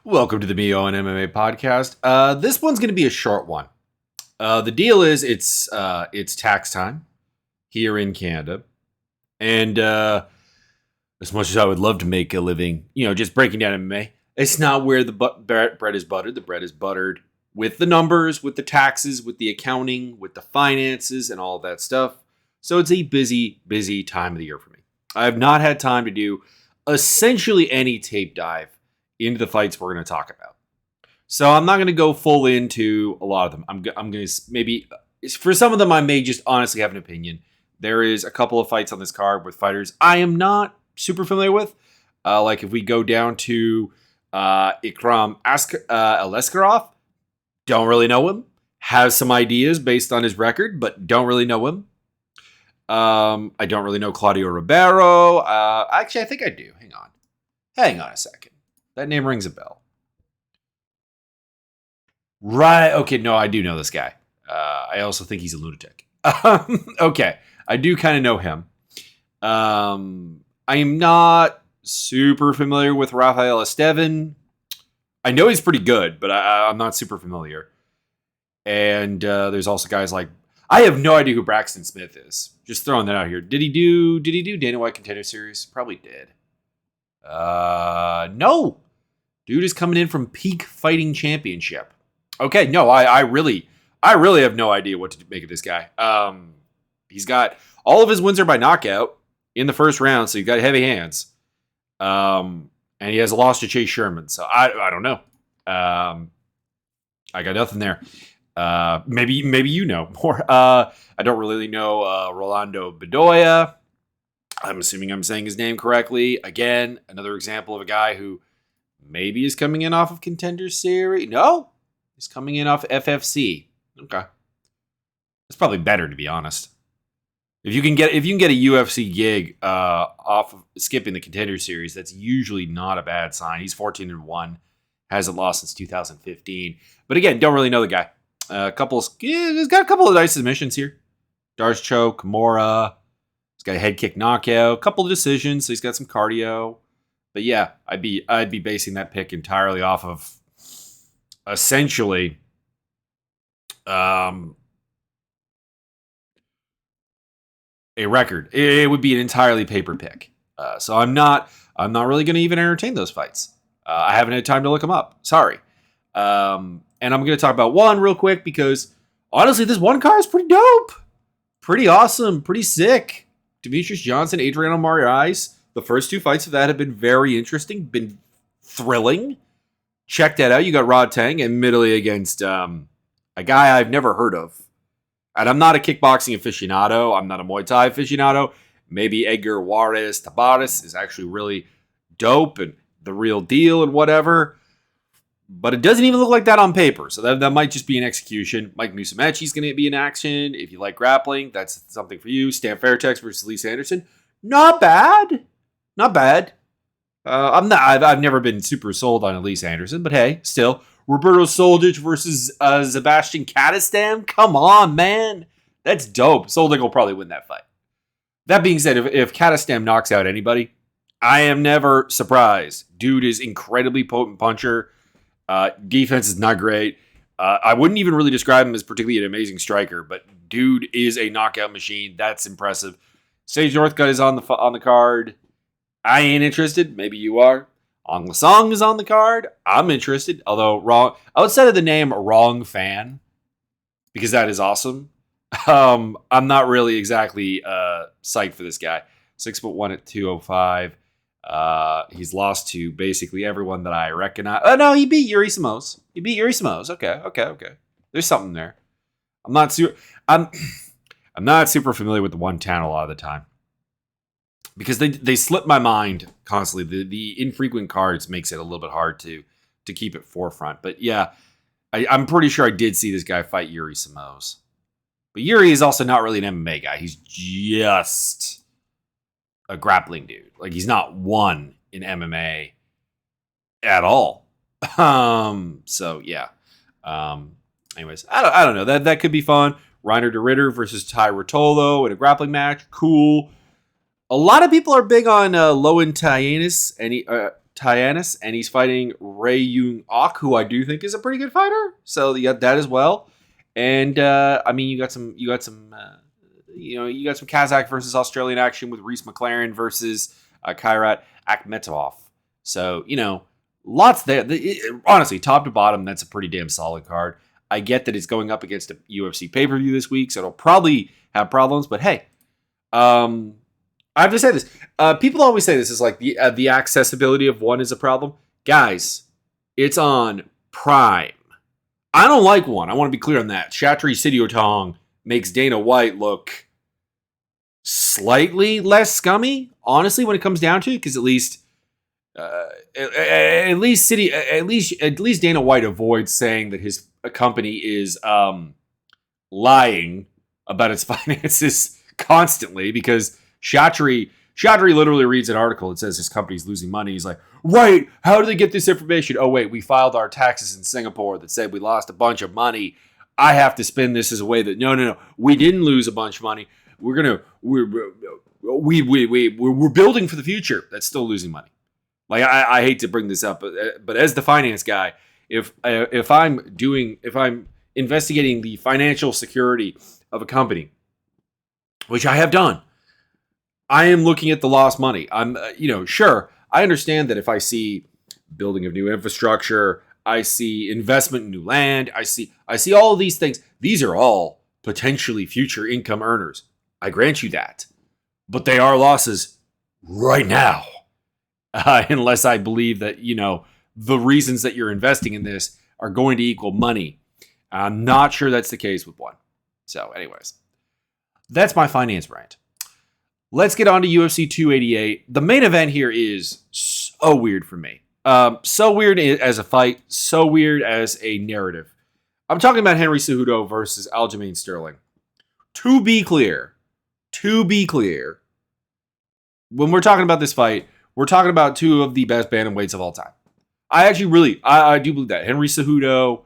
Welcome to the Mio and MMA podcast. This one's going to be a short one. The deal is it's tax time here in Canada, and as much as I would love to make a living, just breaking down MMA, it's not where the bread is buttered. The bread is buttered with the numbers, with the taxes, with the accounting, with the finances, and all of that stuff. So it's a busy, busy time of the year for me. I have not had time to do essentially any tape dive into the fights we're going to talk about. So I'm not going to go full into a lot of them. I'm going to maybe, for some of them, I may just honestly have an opinion. There is a couple of fights on this card with fighters I am not super familiar with. Like if we go down to Ikram Aleskarov, don't really know him. Have some ideas based on his record, but don't really know him. I don't really know Claudio Ribeiro. Actually, I think I do. Hang on a second. That name rings a bell. Right. Okay. No, I do know this guy. I also think he's a lunatic. Okay. I do kind of know him. I am not super familiar with Rafael Estevan. I know he's pretty good, but I'm not super familiar. And there's also guys like, I have no idea who Braxton Smith is. Just throwing that out here. Did he do Dana White Contender Series? Probably did. No. Dude is coming in from Peak Fighting Championship. Okay, no, I really have no idea what to make of this guy. He's got all of his wins are by knockout in the first round, so he's got heavy hands. And he has a loss to Chase Sherman, so I don't know. I got nothing there. Maybe you know more. I don't really know Rolando Bedoya. I'm assuming I'm saying his name correctly. Again, another example of a guy who maybe is coming in off of Contender Series. No, he's coming in off FFC. Okay, that's probably better, to be honest. If you can get a UFC gig off of skipping the Contender Series, that's usually not a bad sign. He's 14-1, hasn't lost since 2015. But again, don't really know the guy. He's got a couple of nice submissions here. Darce choke, Kimura. He's got a head kick knockout, a couple of decisions, so he's got some cardio. But yeah, I'd be basing that pick entirely off of essentially a record. It would be an entirely paper pick. So I'm not really going to even entertain those fights. I haven't had time to look them up. Sorry. And I'm going to talk about one real quick because honestly, this one card is pretty dope. Pretty awesome. Pretty sick. Demetrius Johnson, Adriano Moraes. The first two fights of that have been very interesting, been thrilling. Check that out. You got Rodtang, admittedly against a guy I've never heard of. And I'm not a kickboxing aficionado. I'm not a Muay Thai aficionado. Maybe Edgar Juarez Tabares is actually really dope and the real deal and whatever. But it doesn't even look like that on paper. So that might just be an execution. Mike Musumeci going to be in action. If you like grappling, that's something for you. Stan Fairtex versus Lee Sanderson. Not bad. Not bad. I've never been super sold on Elise Anderson, but hey, still. Roberto Soldic versus Sebastian Kadestam. Come on, man. That's dope. Soldic will probably win that fight. That being said, if Kadestam knocks out anybody, I am never surprised. Dude is incredibly potent puncher. Defense is not great. I wouldn't even really describe him as particularly an amazing striker, but dude is a knockout machine. That's impressive. Sage Northcutt is on the card. I ain't interested. Maybe you are. Ong Lasong is on the card. I'm interested, although wrong. Outside of the name Wrong Fan, because that is awesome. I'm not really exactly psyched for this guy. 6'1" at 205. He's lost to basically everyone that I recognize. Oh no, he beat Yuri Simões. Okay. There's something there. I'm not super familiar with the 110 a lot of the time. Because they slip my mind constantly. The infrequent cards makes it a little bit hard to keep it forefront. But yeah, I'm pretty sure I did see this guy fight Yuri Simões. But Yuri is also not really an MMA guy. He's just a grappling dude. Like, he's not one in MMA at all. So yeah. Anyways, I don't know. That could be fun. Reiner de Ritter versus Ty Rotolo in a grappling match. Cool. A lot of people are big on Lowen Tyanis, and Tyanis, and he's fighting Ray Yoon Ok, who I do think is a pretty good fighter. So you got that as well. And I mean, you got some Kazakh versus Australian action with Reese McLaren versus Kairat Akhmetov. So lots there. Honestly, top to bottom, that's a pretty damn solid card. I get that it's going up against a UFC pay-per-view this week, so it'll probably have problems. But hey, I have to say this. People always say this is like the accessibility of one is a problem. Guys, it's on Prime. I don't like one. I want to be clear on that. Chatri Sityodtong makes Dana White look slightly less scummy, honestly, when it comes down to it, because at least Dana White avoids saying that his company is lying about its finances constantly, because Chatri literally reads an article that says his company's losing money. He's like, wait, how do they get this information? Oh, wait, we filed our taxes in Singapore that said we lost a bunch of money. I have to spin this as a way that, no, we didn't lose a bunch of money. We're building for the future. That's still losing money. Like, I hate to bring this up, but as the finance guy, if I'm investigating the financial security of a company, which I have done, I am looking at the lost money. I'm, sure, I understand that if I see building of new infrastructure, I see investment in new land, I see all of these things. These are all potentially future income earners. I grant you that. But they are losses right now. Unless I believe that, the reasons that you're investing in this are going to equal money. I'm not sure that's the case with one. So anyways, that's my finance rant. Let's get on to UFC 288. The main event here is so weird for me. So weird as a fight, so weird as a narrative. I'm talking about Henry Cejudo versus Aljamain Sterling. To be clear, when we're talking about this fight, we're talking about two of the best bantamweights of all time. I do believe that. Henry Cejudo,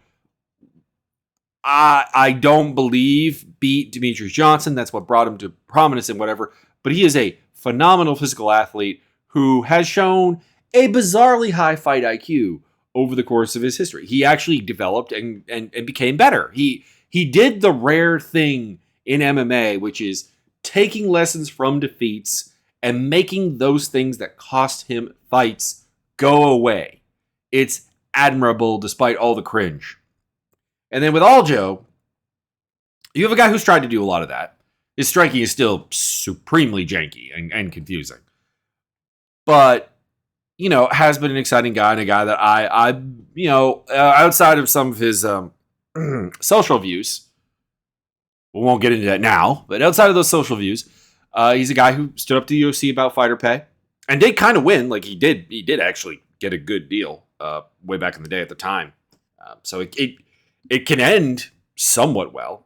I don't believe beat Demetrius Johnson. That's what brought him to prominence and whatever. But he is a phenomenal physical athlete who has shown a bizarrely high fight IQ over the course of his history. He actually developed and became better. He did the rare thing in MMA, which is taking lessons from defeats and making those things that cost him fights go away. It's admirable despite all the cringe. And then with Aljo, you have a guy who's tried to do a lot of that. His striking is still supremely janky and confusing. But, has been an exciting guy and a guy that I outside of some of his social views, we won't get into that now, but outside of those social views, he's a guy who stood up to the UFC about fighter pay and did kind of win. Like he did actually get a good deal way back in the day at the time. So it can end somewhat well.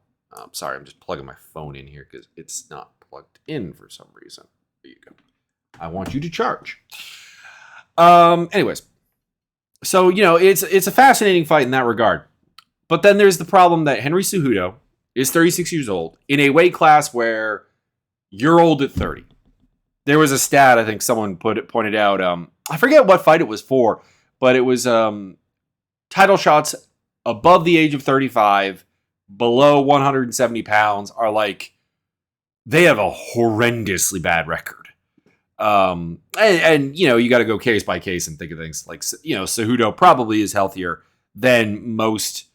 Sorry, I'm just plugging my phone in here because it's not plugged in for some reason. There you go. I want you to charge. Anyways, so it's a fascinating fight in that regard. But then there's the problem that Henry Cejudo is 36 years old in a weight class where you're old at 30. There was a stat I think someone pointed out. I forget what fight it was for, but it was title shots above the age of 35. Below 170 pounds are like, they have a horrendously bad record. And you got to go case by case and think of things like, Cejudo probably is healthier than most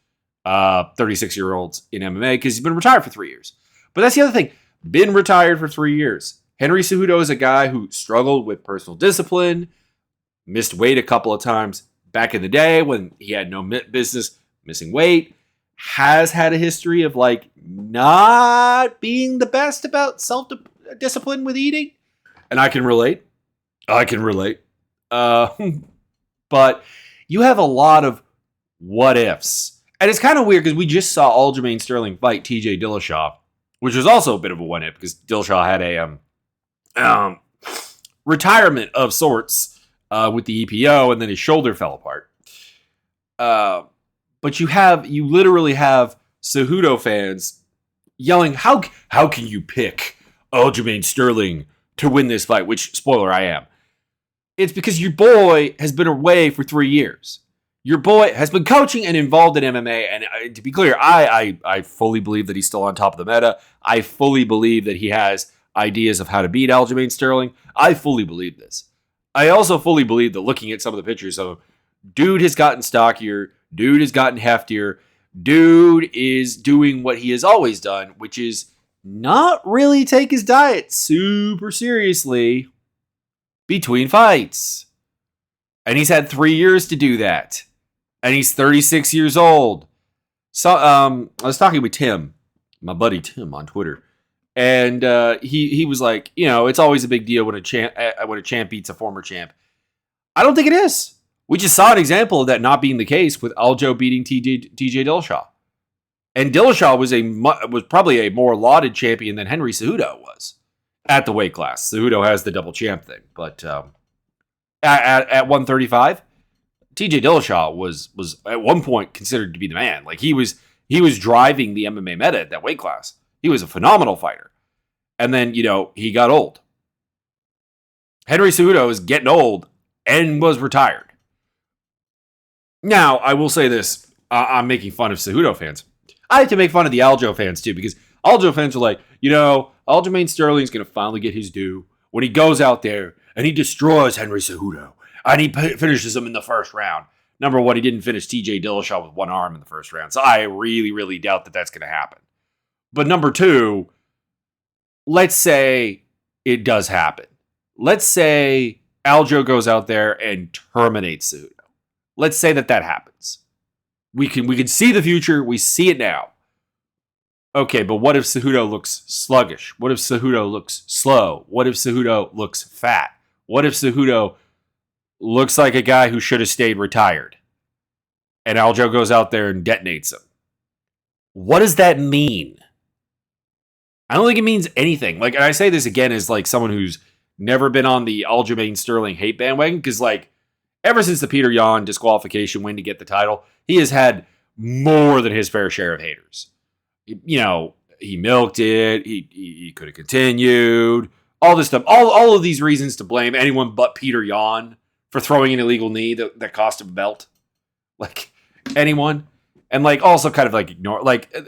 36-year-olds in MMA because he's been retired for 3 years. But that's the other thing. Been retired for 3 years. Henry Cejudo is a guy who struggled with personal discipline, missed weight a couple of times back in the day when he had no business missing weight. Has had a history of not being the best about self-discipline with eating. And I can relate. But you have a lot of what ifs. And it's kind of weird because we just saw Aljamain Sterling fight TJ Dillashaw, which was also a bit of a what if because Dillashaw had a retirement of sorts with the EPO and then his shoulder fell apart. But you literally have Cejudo fans yelling, how can you pick Aljamain Sterling to win this fight? Which, spoiler, I am. It's because your boy has been away for 3 years. Your boy has been coaching and involved in MMA. And to be clear, I fully believe that he's still on top of the meta. I fully believe that he has ideas of how to beat Aljamain Sterling. I fully believe this. I also fully believe that looking at some of the pictures of him, dude has gotten stockier. Dude has gotten heftier. Dude is doing what he has always done, which is not really take his diet super seriously between fights. And he's had 3 years to do that. And he's 36 years old. So I was talking with Tim, my buddy Tim on Twitter. And he was like, it's always a big deal when a champ beats a former champ. I don't think it is. We just saw an example of that not being the case with Aljo beating TJ Dillashaw. And Dillashaw was probably a more lauded champion than Henry Cejudo was at the weight class. Cejudo has the double champ thing. But at 135, TJ Dillashaw was at one point considered to be the man. Like he was driving the MMA meta at that weight class. He was a phenomenal fighter. And then, he got old. Henry Cejudo is getting old and was retired. Now, I will say this. I'm making fun of Cejudo fans. I have to make fun of the Aljo fans, too, because Aljo fans are like, Aljamain Sterling's going to finally get his due when he goes out there and he destroys Henry Cejudo and he finishes him in the first round. Number one, he didn't finish TJ Dillashaw with one arm in the first round, so I really, really doubt that that's going to happen. But number two, let's say it does happen. Let's say Aljo goes out there and terminates Cejudo. Let's say that happens. We can see the future. We see it now. Okay, but what if Cejudo looks sluggish? What if Cejudo looks slow? What if Cejudo looks fat? What if Cejudo looks like a guy who should have stayed retired? And Aljo goes out there and detonates him. What does that mean? I don't think it means anything. And I say this again as someone who's never been on the Aljamain Sterling hate bandwagon, because ever since the Peter Yan disqualification win to get the title, he has had more than his fair share of haters. He milked it. He could have continued. All this stuff. All of these reasons to blame anyone but Peter Yan for throwing an illegal knee that cost him a belt. Anyone. And also kind of ignore.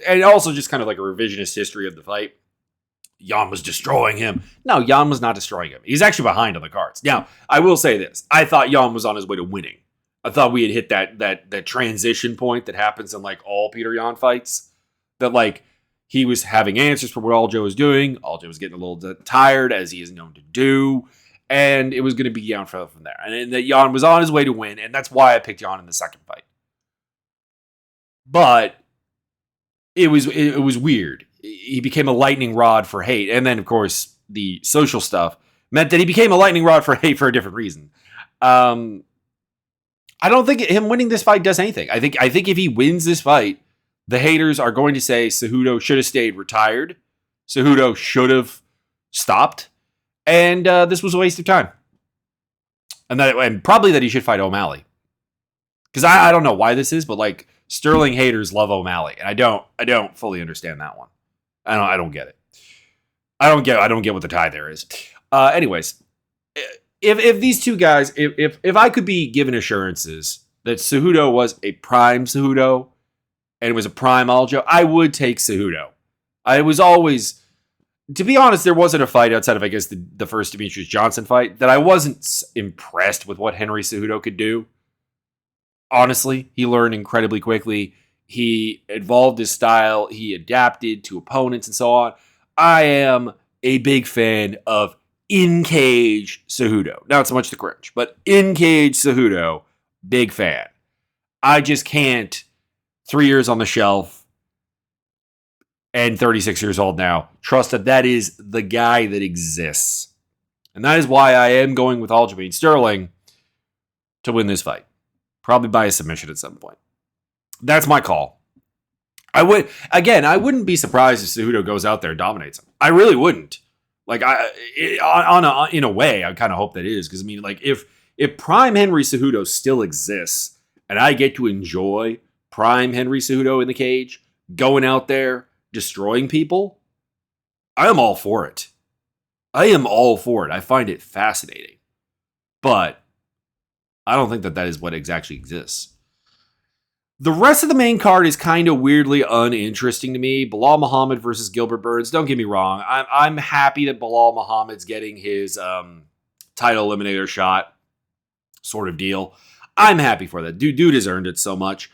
And also just kind of a revisionist history of the fight. Yan was destroying him. No, Yan was not destroying him. He's actually behind on the cards. Now, I will say this. I thought Yan was on his way to winning. I thought we had hit that transition point that happens in all Peter Yan fights. That he was having answers for what Aljo was doing. Aljo was getting a little tired, as he is known to do. And it was going to be downhill from there. And that Yan was on his way to win. And that's why I picked Yan in the second fight. But it was weird. He became a lightning rod for hate. And then, of course, the social stuff meant that he became a lightning rod for hate for a different reason. I don't think him winning this fight does anything. I think if he wins this fight, the haters are going to say Cejudo should have stayed retired. Cejudo should have stopped. And this was a waste of time. And probably that he should fight O'Malley. Because I don't know why this is, but Sterling haters love O'Malley. And I don't fully understand that one. I don't get it. I don't get what the tie there is. Anyways, if these two guys, if I could be given assurances that Cejudo was a prime Cejudo and it was a prime Aljo, I would take Cejudo. I was always, to be honest, there wasn't a fight outside of, I guess, the first Demetrius Johnson fight that I wasn't impressed with what Henry Cejudo could do. Honestly, he learned incredibly quickly. He evolved his style. He adapted to opponents and so on. I am a big fan of in-cage Cejudo. Not so much the cringe, but in-cage Cejudo, big fan. I just can't, 3 years on the shelf and 36 years old now, trust that is the guy that exists. And that is why I am going with Aljamain Sterling to win this fight. Probably by a submission at some point. That's my call. I wouldn't be surprised if Cejudo goes out there and dominates him. I really wouldn't. In a way, I kind of hope that is, because if prime Henry Cejudo still exists and I get to enjoy prime Henry Cejudo in the cage, going out there destroying people, I am all for it. I find it fascinating. but I don't think that is what exactly exists. The rest of the main card is kind of weirdly uninteresting to me. Belal Muhammad versus Gilbert Burns. Don't get me wrong. I'm happy that Belal Muhammad's getting his title eliminator shot sort of deal. I'm happy for that. Dude has earned it so much.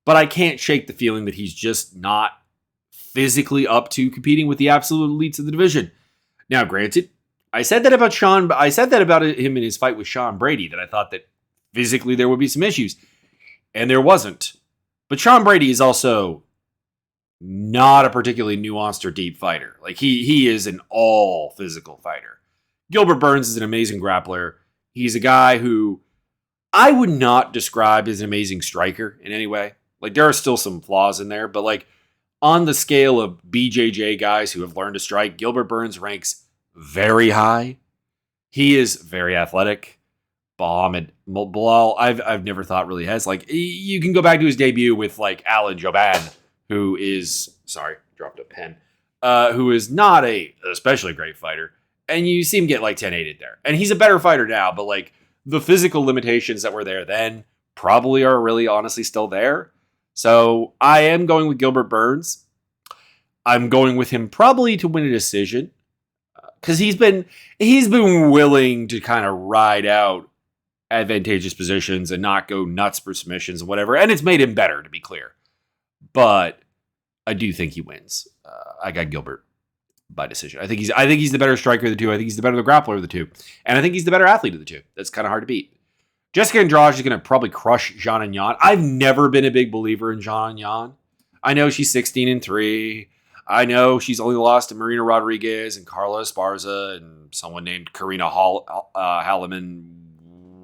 But I can't shake the feeling that he's just not physically up to competing with the absolute elites of the division. Now, granted, I said that about him in his fight with Sean Brady, that I thought that physically there would be some issues. And there wasn't. But Sean Brady is also not a particularly nuanced or deep fighter. Like, he is an all physical fighter. Gilbert Burns is an amazing grappler. He's a guy who I would not describe as an amazing striker in any way. Like, there are still some flaws in there, but like on the scale of BJJ guys who have learned to strike, Gilbert Burns ranks very high. He is very athletic. Belal, I've never thought really has. Like, you can go back to his debut with like Alan Jouban, who is dropped a pen, who is not a especially great fighter, and you see him get like 10-8 there, and he's a better fighter now. But like the physical limitations that were there then probably are really honestly still there. So I am going with Gilbert Burns. I'm going with him probably to win a decision because he's been willing to kind of ride out advantageous positions and not go nuts for submissions and whatever. And it's made him better, to be clear. But I do think he wins. I got Gilbert by decision. I think he's the better striker of the two. I think he's the better grappler of the two. And I think he's the better athlete of the two. That's kind of hard to beat. Jessica Andrade is going to probably crush Zhang Yan. I've never been a big believer in Zhang Yan. I know she's 16-3. I know she's only lost to Marina Rodriguez and Carla Esparza and someone named Karina Halleman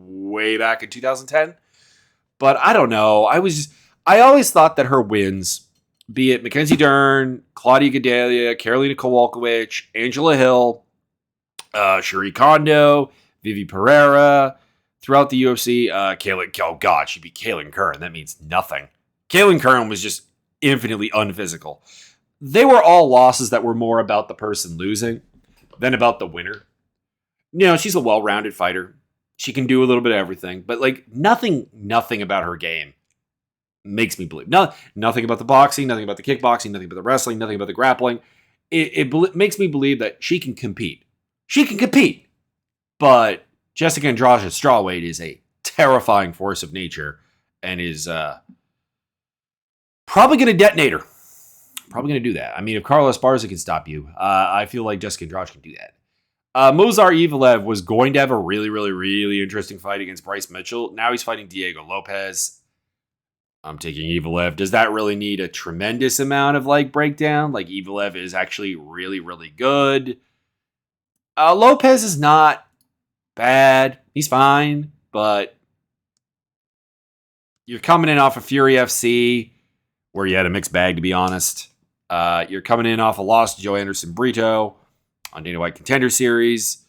way back in 2010. But I don't know. I always thought that her wins, be it Mackenzie Dern, Claudia Gadelha, Karolina Kowalkiewicz, Angela Hill, Sherry Kondo, Vivi Pereira, throughout the UFC, she beat Kaylin Curran. That means nothing. Kaylin Curran was just infinitely unphysical. They were all losses that were more about the person losing than about the winner. You know, she's a well-rounded fighter. She can do a little bit of everything, but like nothing about her game makes me believe. Nothing about the boxing, nothing about the kickboxing, nothing about the wrestling, nothing about the grappling. It makes me believe that she can compete. She can compete, but Jessica Andrade at strawweight is a terrifying force of nature and is probably going to detonate her. Probably going to do that. I mean, if Carla Esparza can stop you, I feel like Jessica Andrade can do that. Movsar Evloev was going to have a really, really, really interesting fight against Bryce Mitchell. Now he's fighting Diego Lopez. I'm taking Evloev. Does that really need a tremendous amount of like breakdown? Like, Evloev is actually really, really good. Lopez is not bad. He's fine, but you're coming in off of Fury FC, where you had a mixed bag, to be honest. You're coming in off a loss to Joe Anderson Brito on Dana White Contender Series.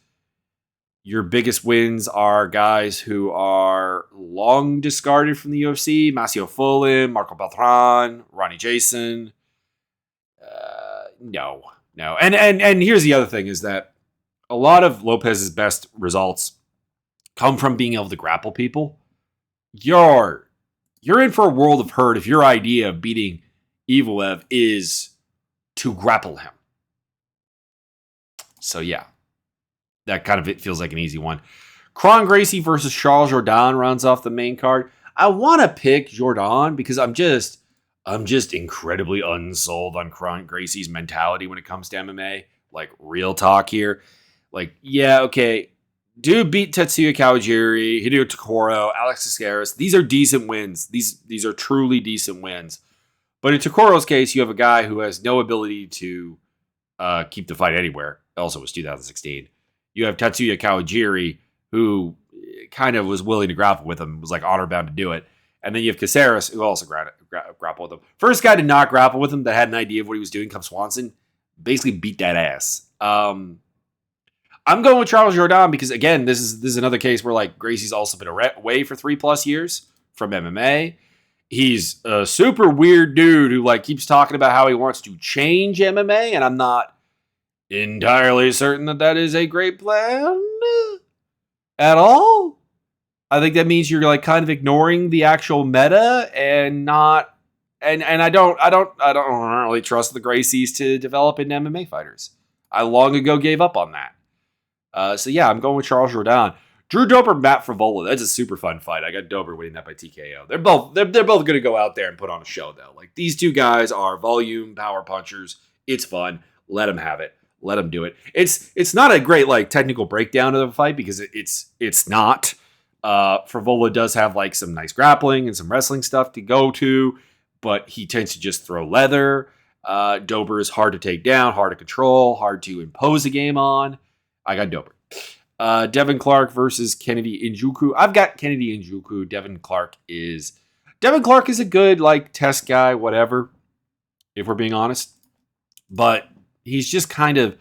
Your biggest wins are guys who are long discarded from the UFC. Masio Fulham, Marco Beltran, Ronnie Jason. No. And here's the other thing is that a lot of Lopez's best results come from being able to grapple people. You're in for a world of hurt if your idea of beating Evloev is to grapple him. So yeah, that kind of it feels like an easy one. Kron Gracie versus Charles Jourdain runs off the main card. I want to pick Jourdain because I'm just incredibly unsold on Kron Gracie's mentality when it comes to MMA. Like, real talk here. Like, yeah, okay. Dude beat Tetsuya Kawajiri, Hideo Takoro, Alex Caceres. These are decent wins. These are truly decent wins. But in Takoro's case, you have a guy who has no ability to keep the fight anywhere. Also, it was 2016. You have Tetsuya Kawajiri, who kind of was willing to grapple with him, was like honor bound to do it. And then you have Caceres, who also grappled with him. First guy to not grapple with him that had an idea of what he was doing, Cub Swanson, basically beat that ass. I'm going with Charles Jourdain because, again, this is another case where like Gracie's also been away for 3+ years from MMA. He's a super weird dude who like keeps talking about how he wants to change MMA, and I'm not entirely certain that is a great plan at all. I think that means you're like kind of ignoring the actual meta and not and I don't really trust the Gracies to develop into MMA fighters. I long ago gave up on that. So yeah, I'm going with Charles Jourdain. Drew Dober, Matt Frivola. That's a super fun fight. I got Dober winning that by TKO. They're both going to go out there and put on a show though. Like these two guys are volume power punchers. It's fun. Let them have it. Let them do it. It's not a great like technical breakdown of the fight because it's not. Frivola does have like some nice grappling and some wrestling stuff to go to, but he tends to just throw leather. Dober is hard to take down, hard to control, hard to impose a game on. I got Dober. Devin Clark versus Kennedy Njoku. I've got Kennedy Njoku. Devin Clark is a good like test guy, whatever, if we're being honest. But he's just kind of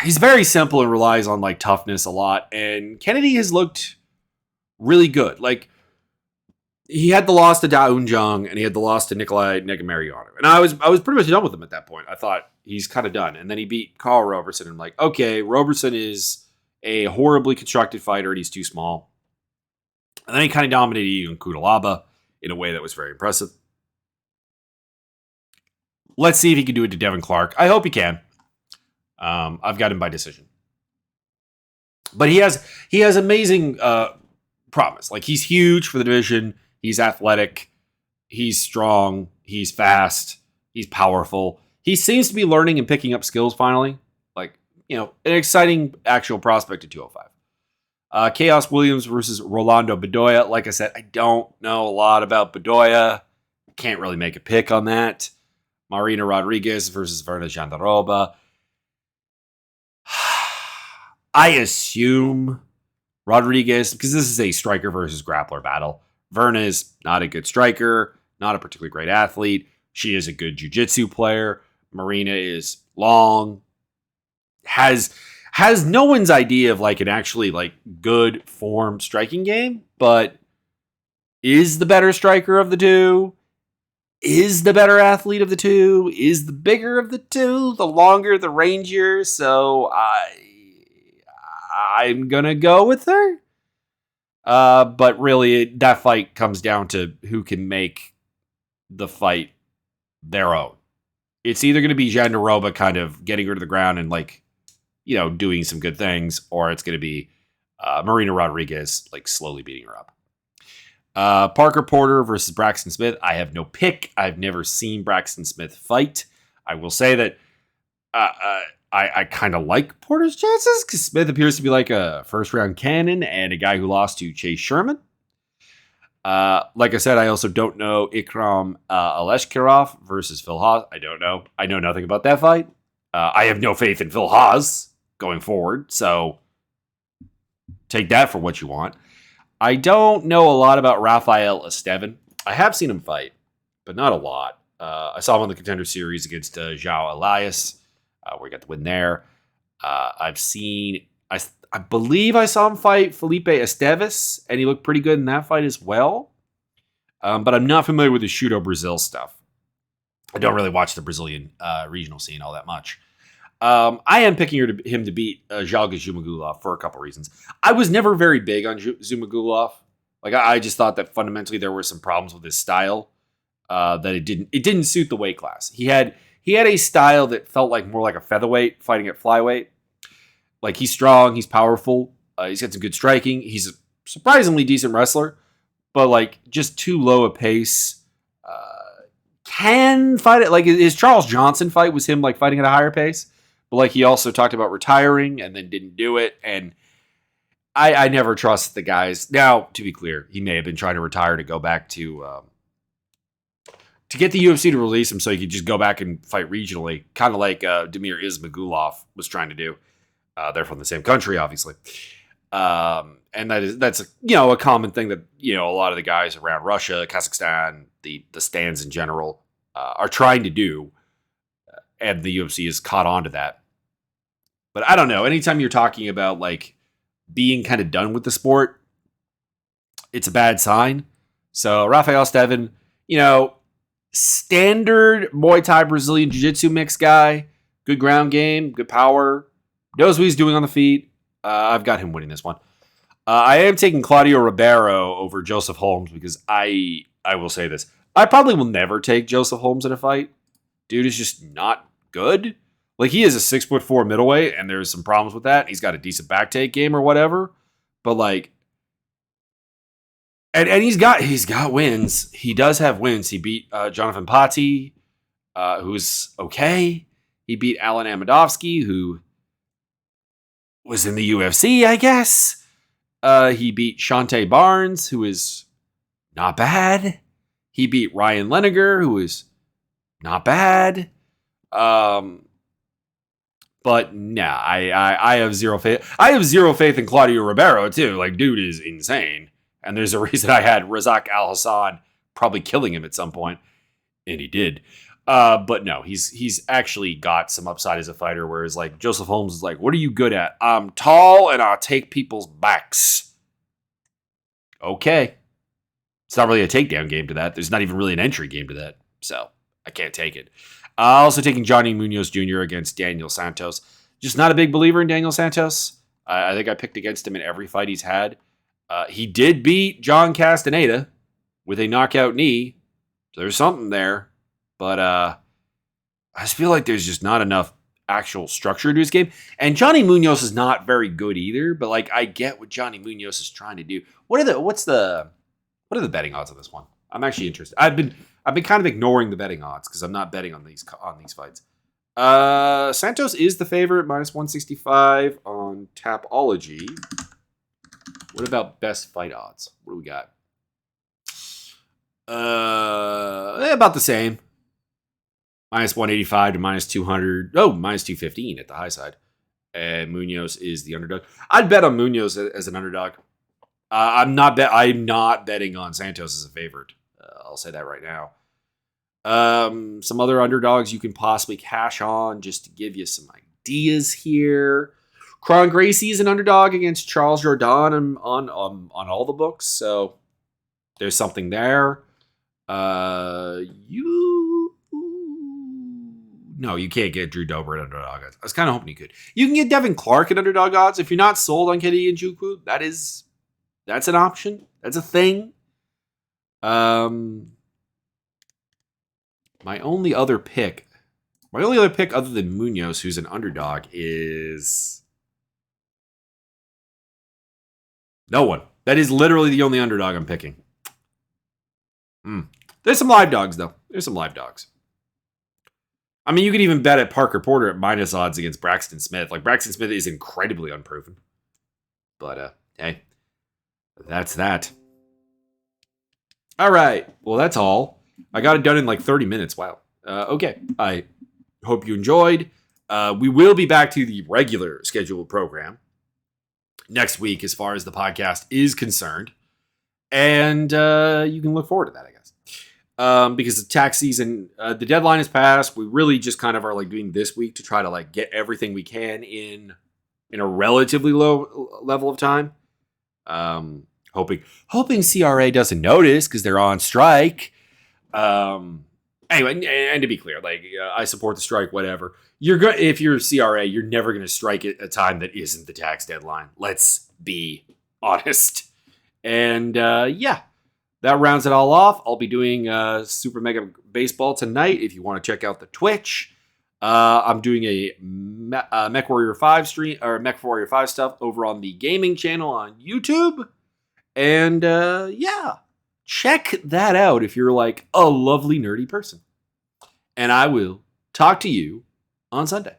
he's very simple and relies on like toughness a lot. And Kennedy has looked really good. Like he had the loss to Da Jung and he had the loss to Nikolai Negumeryonov. And I was pretty much done with him at that point. I thought he's kind of done. And then he beat Carl Roberson. And I'm like, okay, Roberson is a horribly constructed fighter and he's too small. And then he kind of dominated Egan Kudalaba in a way that was very impressive. Let's see if he can do it to Devin Clark. I hope he can. I've got him by decision. But he has amazing promise. Like he's huge for the division. He's athletic. He's strong. He's fast. He's powerful. He seems to be learning and picking up skills finally. Like, an exciting actual prospect at 205. Chaos Williams versus Rolando Bedoya. Like I said, I don't know a lot about Bedoya. Can't really make a pick on that. Marina Rodriguez versus Verna Jandaroba. I assume Rodriguez, because this is a striker versus grappler battle. Verna is not a good striker, not a particularly great athlete. She is a good jiu-jitsu player. Marina is long, has no one's idea of like an actually like good form striking game, but is the better striker of the two, is the better athlete of the two, is the bigger of the two, the longer, the rangier. So I'm gonna go with her. But really, that fight comes down to who can make the fight their own. It's either going to be Jandaroba kind of getting her to the ground and like, doing some good things, or it's going to be Marina Rodriguez like slowly beating her up. Parker Porter versus Braxton Smith. I have no pick. I've never seen Braxton Smith fight. I will say that I kind of like Porter's chances because Smith appears to be like a first-round cannon and a guy who lost to Chase Sherman. Like I said, I also don't know Ikram Aleshkirov versus Phil Haas. I don't know. I know nothing about that fight. I have no faith in Phil Haas going forward, so take that for what you want. I don't know a lot about Rafael Estevan. I have seen him fight, but not a lot. I saw him on the Contender Series against João Elias, where he got the win there. I believe I saw him fight Felipe Esteves, and he looked pretty good in that fight as well. But I'm not familiar with the Shooto Brazil stuff. I don't really watch the Brazilian regional scene all that much. I am picking him to beat Jalga Zhumagulov for a couple reasons. I was never very big on Zhumagulov. Like I just thought that fundamentally there were some problems with his style. That it didn't suit the weight class. He had a style that felt like more like a featherweight fighting at flyweight. Like he's strong, he's powerful, he's got some good striking. He's a surprisingly decent wrestler, but like just too low a pace. Can fight it like his Charles Johnson fight was him like fighting at a higher pace, but like he also talked about retiring and then didn't do it. And I never trust the guys. Now, to be clear, he may have been trying to retire to go back to get the UFC to release him so he could just go back and fight regionally, kind of like Damir Ismagulov was trying to do. They're from the same country, obviously. And that's a common thing that, a lot of the guys around Russia, Kazakhstan, the stands in general are trying to do. And the UFC has caught on to that. But I don't know. Anytime you're talking about like being kind of done with the sport, it's a bad sign. So Rafael Estevan, standard Muay Thai Brazilian Jiu-Jitsu mix guy, good ground game, good power, knows what he's doing on the feet. I've got him winning this one. I am taking Claudio Ribeiro over Joseph Holmes because I will say this. I probably will never take Joseph Holmes in a fight. Dude is just not good. Like, he is a 6'4" middleweight, and there's some problems with that. He's got a decent back take game or whatever. But like, and he's got wins. He does have wins. He beat Jonathan Patti, who's okay. He beat Alan Amedovski, who was in the UFC, I guess. He beat Shante Barnes, who is not bad. He beat Ryan Leniger, who is not bad. But nah, I have zero faith. I have zero faith in Claudio Ribeiro too. Like, dude is insane, and there's a reason I had Razak Al Hassan probably killing him at some point, and he did. But no, he's actually got some upside as a fighter. Whereas like Joseph Holmes is like, what are you good at? I'm tall and I'll take people's backs. Okay, it's not really a takedown game to that. There's not even really an entry game to that, so I can't take it. Also taking Johnny Munoz Jr. against Daniel Santos. Just not a big believer in Daniel Santos. I think I picked against him in every fight he's had. He did beat John Castaneda with a knockout knee. So there's something there. But I just feel like there's just not enough actual structure to his game. And Johnny Munoz is not very good either. But like, I get what Johnny Munoz is trying to do. What are the betting odds on this one? I'm actually interested. I've been kind of ignoring the betting odds because I'm not betting on these fights. Santos is the favorite, minus 165 on Tapology. What about best fight odds? What do we got? About the same. Minus 185 to minus 200. Oh, minus 215 at the high side. And Munoz is the underdog. I'd bet on Munoz as an underdog. I'm not betting on Santos as a favorite. I'll say that right now. Some other underdogs you can possibly cash on just to give you some ideas here. Kron Gracie is an underdog against Charles Jourdain on all the books, so there's something there. You can't get Drew Dober at underdog odds. I was kind of hoping you could. You can get Devin Clark at underdog odds if you're not sold on Kennedy Njoku. That's an option. That's a thing. My only other pick other than Munoz, who's an underdog, is no one. That is literally the only underdog I'm picking. There's some live dogs, though. There's some live dogs. I mean, you could even bet at Parker Porter at minus odds against Braxton Smith. Like, Braxton Smith is incredibly unproven. But, hey, that's that. All right. Well, that's all. I got it done in like 30 minutes. Wow. Okay. I hope you enjoyed. We will be back to the regular scheduled program next week as far as the podcast is concerned. And you can look forward to that, I guess. Because the tax season, the deadline is passed. We really just kind of are like doing this week to try to like get everything we can in a relatively low level of time. Hoping CRA doesn't notice because they're on strike. Anyway, and to be clear, like I support the strike, whatever. If you're CRA, you're never going to strike at a time that isn't the tax deadline. Let's be honest. And yeah, that rounds it all off. I'll be doing Super Mega Baseball tonight. If you want to check out the Twitch, I'm doing a Mech Warrior 5 stream or Mech Warrior 5 stuff over on the gaming channel on YouTube. And yeah, check that out if you're like a lovely nerdy person. And I will talk to you on Sunday.